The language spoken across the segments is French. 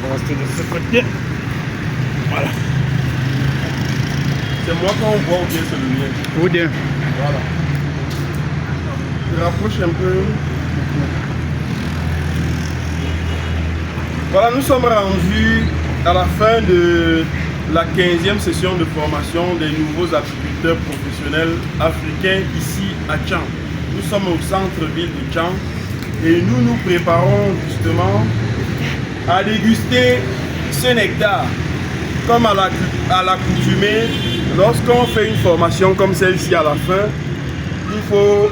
On va rester de ce côté. Voilà. C'est moi quand on voit ou bien c'est le mien. Ou bien. Voilà. Je rapproche un peu. Voilà, nous sommes rendus à la fin de la 15e session de formation des nouveaux apiculteurs professionnels africains ici à Tchang. Nous sommes au centre-ville de Tchang et nous nous préparons justement à déguster ce nectar. Comme à l'accoutumée, lorsqu'on fait une formation comme celle-ci à la fin, il faut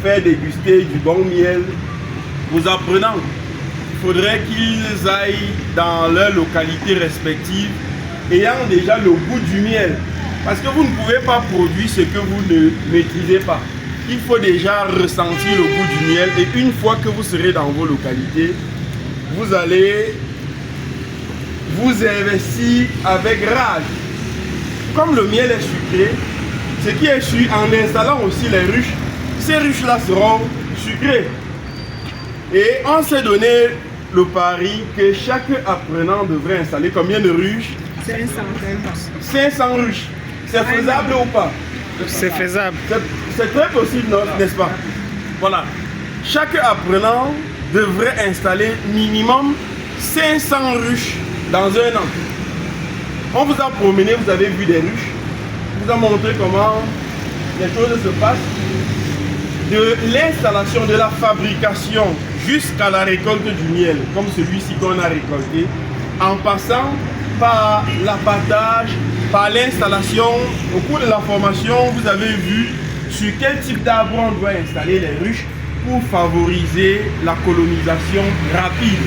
faire déguster du bon miel aux apprenants. Il faudrait qu'ils aillent dans leur localité respective ayant déjà le goût du miel. Parce que vous ne pouvez pas produire ce que vous ne maîtrisez pas. Il faut déjà ressentir le goût du miel et une fois que vous serez dans vos localités, vous allez vous investir avec rage. Comme le miel est sucré, ce qui est sûr, en installant aussi les ruches, ces ruches-là seront sucrées. Et on s'est donné le pari que chaque apprenant devrait installer combien de ruches? 500 ruches. C'est faisable ou pas? C'est faisable. C'est très possible, n'est-ce pas? Voilà. Chaque apprenant devrait installer minimum 500 ruches dans un an. On vous a promené, vous avez vu des ruches. On vous a montré comment les choses se passent. De l'installation, de la fabrication jusqu'à la récolte du miel, comme celui-ci qu'on a récolté, en passant par l'abattage, par l'installation. Au cours de la formation, vous avez vu sur quel type d'arbre on doit installer les ruches pour favoriser la colonisation rapide.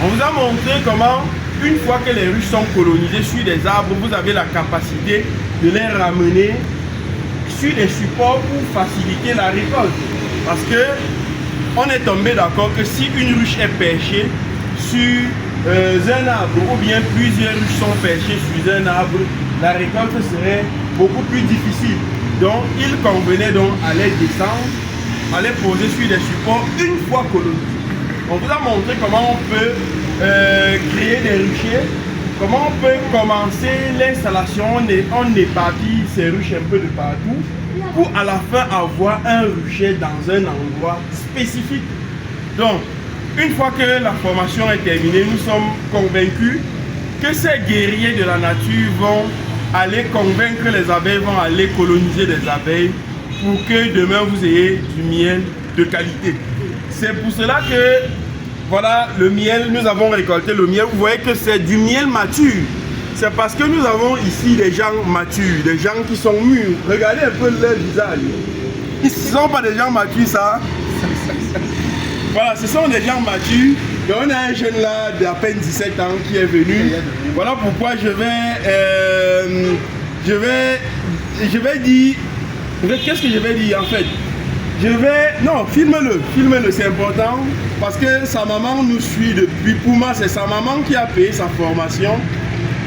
On vous a montré comment, une fois que les ruches sont colonisées sur des arbres, vous avez la capacité de les ramener sur des supports pour faciliter la récolte. Parce que on est tombé d'accord que si une ruche est perchée sur un arbre ou bien plusieurs ruches sont perchées sur un arbre, la récolte serait beaucoup plus difficile. Donc il convenait donc à les descendre, à les poser sur des supports une fois colonisés. On vous a montré comment on peut créer des ruchers, comment on peut commencer l'installation, on éparpille ces ruches un peu de partout pour à la fin avoir un rucher dans un endroit spécifique. Donc, une fois que la formation est terminée, nous sommes convaincus que ces guerriers de la nature vont aller convaincre les abeilles, vont aller coloniser les abeilles pour que demain vous ayez du miel de qualité. C'est pour cela que voilà le miel, nous avons récolté le miel. Vous voyez que c'est du miel mature. C'est parce que nous avons ici des gens matures, des gens qui sont mûrs. Regardez un peu leur visage. Ils ne sont pas des gens matures, ça. Voilà, ce sont des gens matures. Et on a un jeune là d'à peine 17 ans qui est venu. Voilà pourquoi je vais dire. Qu'est-ce que je vais dire en fait? Non, filme-le, c'est important. Parce que sa maman nous suit depuis. Pour moi, c'est sa maman qui a payé sa formation.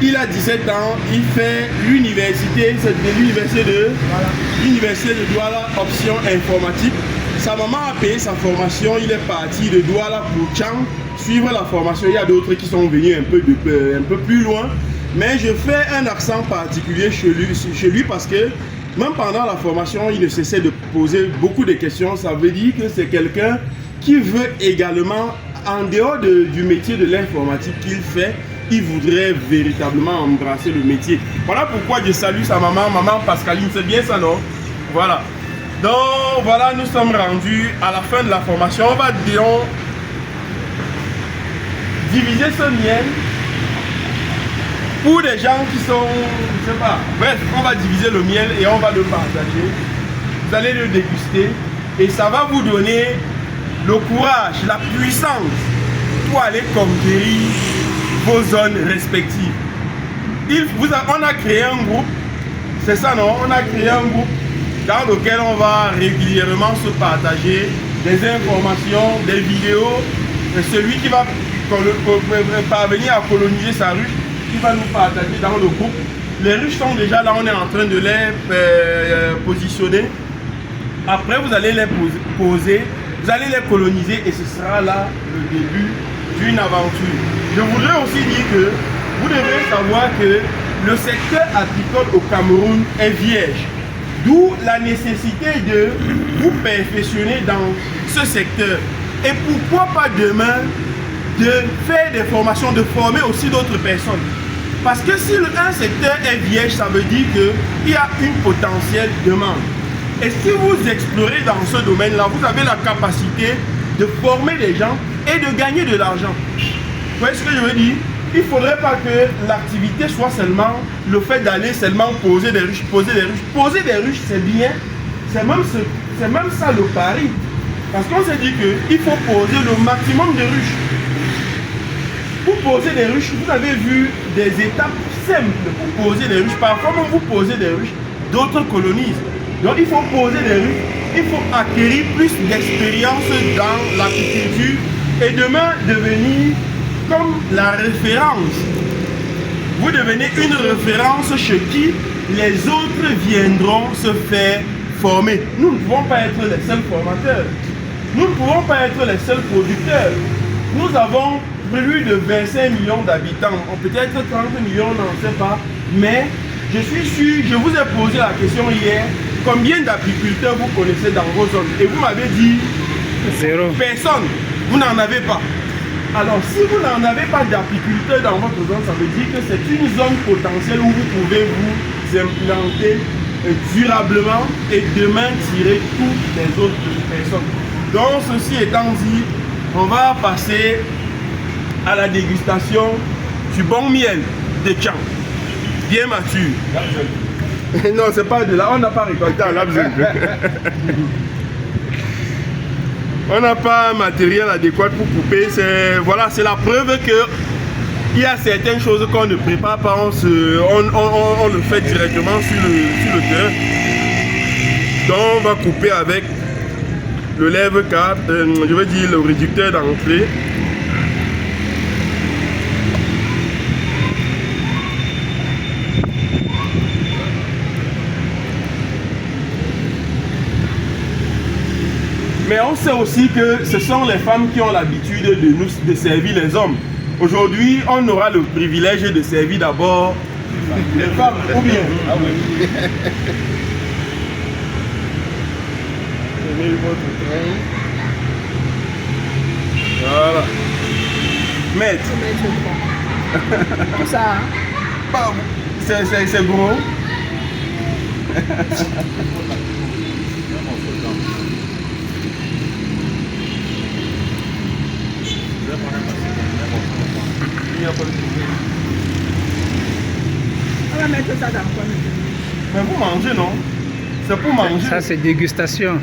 Il a 17 ans, il fait l'université, c'est de l'université de Douala, option informatique. Sa maman a payé sa formation, il est parti de Douala pour Tchang, suivre la formation. Il y a d'autres qui sont venus un peu plus loin. Mais je fais un accent particulier chez lui parce que même pendant la formation, il ne cessait de poser beaucoup de questions. Ça veut dire que c'est quelqu'un qui veut également, en dehors du métier de l'informatique qu'il fait, il voudrait véritablement embrasser le métier. Voilà pourquoi je salue sa maman, maman Pascaline, c'est bien ça, non? Voilà. Donc voilà, nous sommes rendus à la fin de la formation. On va diviser ce miel pour des gens qui sont, je sais pas, bref, on va diviser le miel et on va le partager. Vous allez le déguster et ça va vous donner le courage, la puissance pour aller conquérir vos zones respectives. On a créé un groupe, c'est ça non? On a créé un groupe dans lequel on va régulièrement se partager des informations, des vidéos. Et celui qui va parvenir à coloniser sa ruche, il va nous partager dans le groupe. Les ruches sont déjà là, on est en train de les positionner. Après, vous allez les poser, vous allez les coloniser et ce sera là le début d'une aventure. Je voudrais aussi dire que vous devez savoir que le secteur apicole au Cameroun est vierge. D'où la nécessité de vous perfectionner dans ce secteur. Et pourquoi pas demain de faire des formations, de former aussi d'autres personnes. Parce que si un secteur est vierge, ça veut dire qu'il y a une potentielle demande. Et si vous explorez dans ce domaine-là, vous avez la capacité de former des gens et de gagner de l'argent. Vous voyez ce que je veux dire? Il ne faudrait pas que l'activité soit seulement le fait d'aller seulement poser des ruches, poser des ruches. Poser des ruches, c'est bien. C'est même ça le pari. Parce qu'on s'est dit qu'il faut poser le maximum de ruches. Pour poser des ruches, vous avez vu des étapes simples pour poser des ruches. Parfois, même vous posez des ruches, d'autres colonisent. Donc, il faut poser des ruches, il faut acquérir plus d'expérience dans l'apiculture et demain devenir comme la référence. Vous devenez une référence chez qui les autres viendront se faire former. Nous ne pouvons pas être les seuls formateurs. Nous ne pouvons pas être les seuls producteurs. Nous avons plus de 25 millions d'habitants, peut-être 30 millions, on n'en sait pas. Mais je suis sûr, je vous ai posé la question hier, combien d'apiculteurs vous connaissez dans vos zones? Et vous m'avez dit 0. Personne. Vous n'en avez pas. Alors, si vous n'en avez pas d'apiculteurs dans votre zone, ça veut dire que c'est une zone potentielle où vous pouvez vous implanter durablement et demain tirer toutes les autres personnes. Donc, ceci étant dit, on va passer à la dégustation du bon miel de Tchang, bien mature. Non, c'est pas de là, on n'a pas récolté en Labzin. On n'a pas un matériel adéquat pour couper. Voilà, c'est la preuve que il y a certaines choses qu'on ne prépare pas, on le fait directement sur le terrain. Donc on va couper avec le lève 4, je veux dire le réducteur d'entrée. Mais on sait aussi que ce sont les femmes qui ont l'habitude de servir les hommes. Aujourd'hui, on aura le privilège de servir d'abord les femmes, ou bien. Ah oui. Voilà. Maître. Tout ça. C'est gros. On va mettre ça dans quoi? Mais vous mangez, non? C'est pour manger. Ça, c'est dégustation.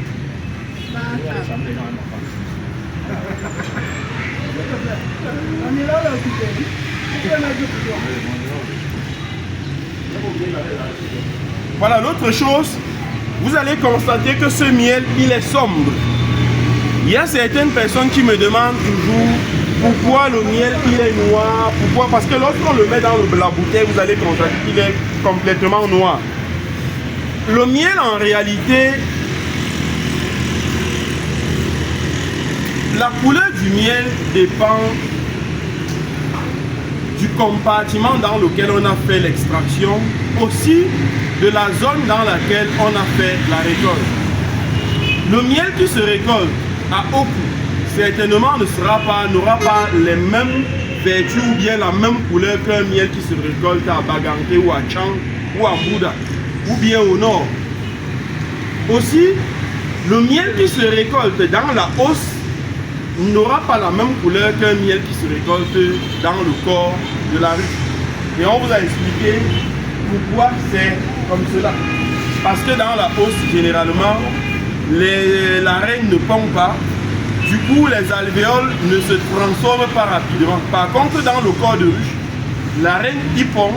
On est là, occupé. Voilà, l'autre chose, vous allez constater que ce miel, il est sombre. Il y a certaines personnes qui me demandent toujours pourquoi le miel il est noir. Pourquoi? Parce que lorsqu'on le met dans la bouteille, vous allez constater qu'il est complètement noir. Le miel, en réalité, la couleur du miel dépend du compartiment dans lequel on a fait l'extraction, aussi de la zone dans laquelle on a fait la récolte. Le miel qui se récolte à haut coût, certainement n'aura pas les mêmes vertus ou bien la même couleur qu'un miel qui se récolte à Baganté ou à Tchang ou à Mbouda ou bien au nord. Aussi, le miel qui se récolte dans la hausse n'aura pas la même couleur qu'un miel qui se récolte dans le corps de la ruche. Et on vous a expliqué pourquoi c'est comme cela. Parce que dans la hausse, généralement, la reine ne pond pas. Du coup, les alvéoles ne se transforment pas rapidement. Par contre, dans le corps de ruche, la reine y pond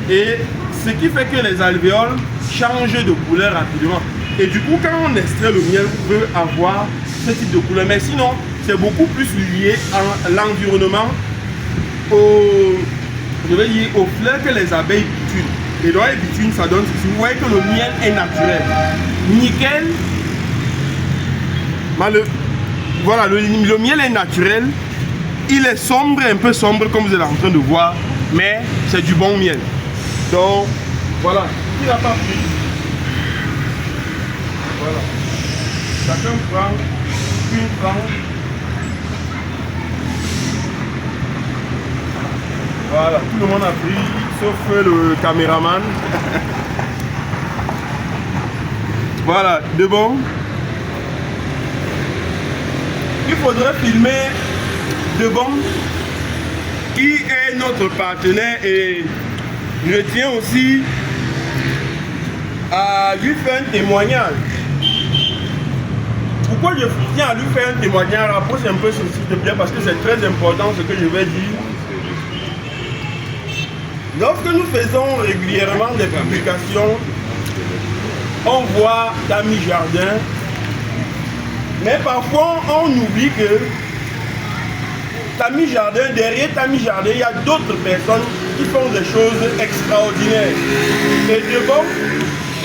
et ce qui fait que les alvéoles changent de couleur rapidement. Et du coup, quand on extrait le miel, on peut avoir ce type de couleur. Mais sinon, c'est beaucoup plus lié à l'environnement, aux fleurs que les abeilles bitunent. Et dans les bitunes, ça donne ceci. Vous voyez que le miel est naturel. Nickel. Voilà, le miel est naturel. Il est sombre, un peu sombre comme vous êtes en train de voir, mais c'est du bon miel. Donc, voilà. Il n'a pas pris. Voilà. Chacun prend une tranche. Voilà, tout le monde a pris, sauf le caméraman. Voilà, de bon. Il faudrait filmer de bon, qui est notre partenaire, et je tiens aussi à lui faire un témoignage. Pourquoi je tiens à lui faire un témoignage? Rapproche un peu s'il te plaît, parce que c'est très important ce que je vais dire. Lorsque nous faisons régulièrement des publications, on voit Tami Jardin, mais parfois on oublie que Tami Jardin, derrière Tami Jardin, il y a d'autres personnes qui font des choses extraordinaires. Et de bon,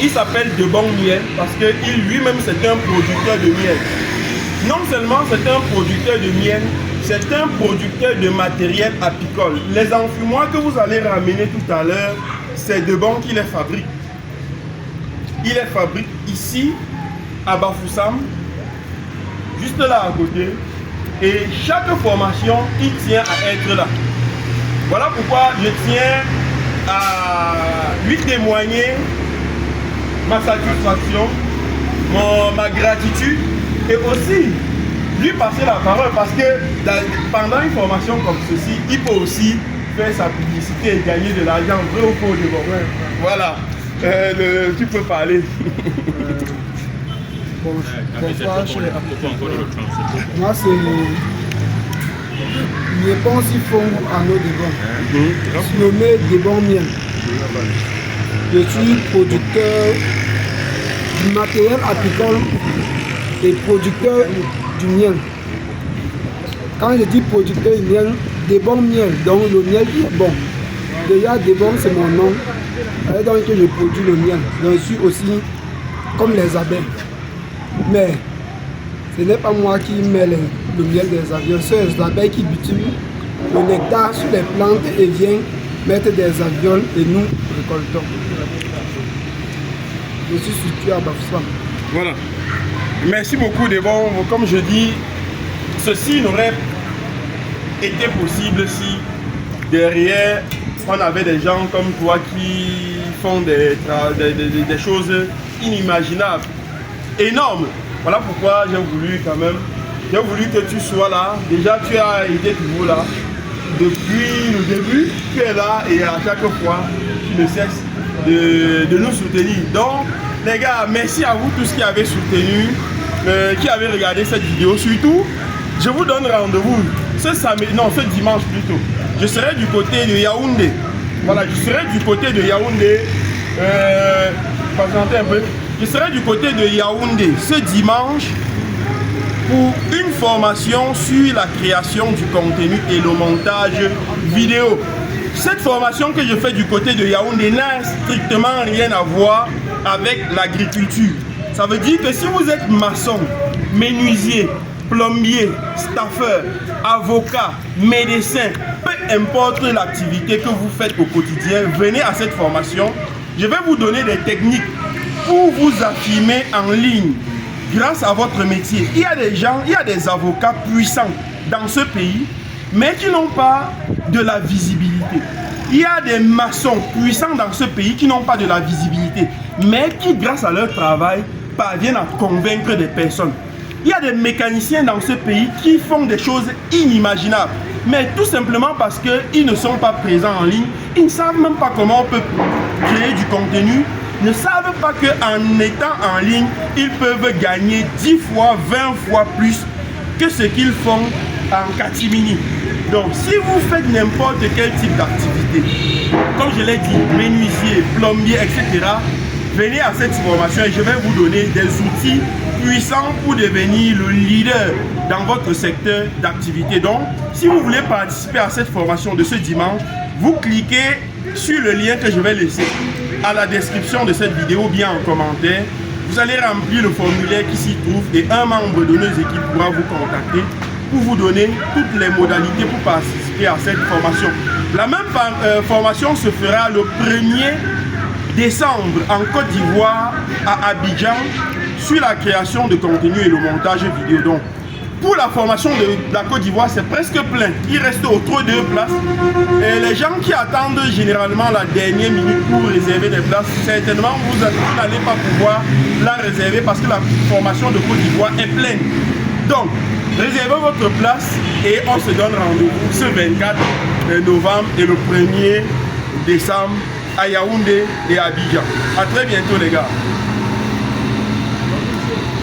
il s'appelle De Bon Miel parce que lui-même c'est un producteur de miel. Non seulement c'est un producteur de miel, c'est un producteur de matériel apicole. Les enfumoirs que vous allez ramener tout à l'heure, c'est De Bon qui les fabrique. Il les fabrique ici, à Bafoussam, juste là à côté. Et chaque formation, il tient à être là. Voilà pourquoi je tiens à lui témoigner ma satisfaction, ma gratitude, et aussi lui passer la parole parce que pendant une formation comme ceci, il peut aussi faire sa publicité et gagner de l'argent, vrai ou faux de bon. Voilà, tu peux parler. Bonsoir, moi c'est je pense qu'ils font à nos débats. Nommé De Bon Miel. Je suis producteur du matériel apicole et producteur du miel. Quand je dis producteur du miel, De Bon Miel, donc le miel qui est bon. Déjà De Bon c'est mon nom. Donc je produis le miel. Je suis aussi comme les abeilles. Mais ce n'est pas moi qui mets le miel des avions, c'est les abeilles qui butulent le nectar sur les plantes et viennent mettre des avions et nous récoltons. Je suis situé à Bafoussam. Voilà. Merci beaucoup De Bon. Comme je dis, ceci n'aurait été possible si derrière on avait des gens comme toi qui font des choses inimaginables, énormes. Voilà pourquoi j'ai voulu quand même, j'ai voulu que tu sois là. Déjà tu as été toujours là. Depuis le début, tu es là et à chaque fois, tu ne cesses de nous soutenir. Donc les gars, merci à vous tous qui avez soutenu, qui avez regardé cette vidéo. Surtout, je vous donne rendez-vous ce dimanche plutôt. Je serai du côté de Yaoundé. Voilà, je serai du côté de Yaoundé. Présentez un peu. Je serai du côté de Yaoundé ce dimanche pour une formation sur la création du contenu et le montage vidéo. Cette formation que je fais du côté de Yaoundé n'a strictement rien à voir avec l'agriculture. Ça veut dire que si vous êtes maçon, menuisier, plombier, staffeur, avocat, médecin, peu importe l'activité que vous faites au quotidien, venez à cette formation. Je vais vous donner des techniques pour vous affirmer en ligne grâce à votre métier. Il y a des gens, il y a des avocats puissants dans ce pays, mais qui n'ont pas de la visibilité. Il y a des maçons puissants dans ce pays qui n'ont pas de la visibilité, mais qui, grâce à leur travail, parviennent à convaincre des personnes. Il y a des mécaniciens dans ce pays qui font des choses inimaginables, mais tout simplement parce qu'ils ne sont pas présents en ligne, ils ne savent même pas comment on peut créer du contenu, ne savent pas qu'en étant en ligne, ils peuvent gagner 10 fois, 20 fois plus que ce qu'ils font en catimini. Donc, si vous faites n'importe quel type d'activité, comme je l'ai dit, menuisier, plombier, etc., venez à cette formation et je vais vous donner des outils puissants pour devenir le leader dans votre secteur d'activité. Donc, si vous voulez participer à cette formation de ce dimanche, vous cliquez sur le lien que je vais laisser à la description de cette vidéo ou bien en commentaire. Vous allez remplir le formulaire qui s'y trouve et un membre de nos équipes pourra vous contacter pour vous donner toutes les modalités pour participer à cette formation. La même formation se fera le 1er décembre en Côte d'Ivoire, à Abidjan, sur la création de contenu et le montage vidéo. Donc, pour la formation de la Côte d'Ivoire, c'est presque plein. Il reste autour de 2 places. Et les gens qui attendent généralement la dernière minute pour réserver des places, certainement vous n'allez pas pouvoir la réserver parce que la formation de Côte d'Ivoire est pleine. Donc, réservez votre place et on se donne rendez-vous ce 24 novembre et le 1er décembre à Yaoundé et à Abidjan. A très bientôt les gars.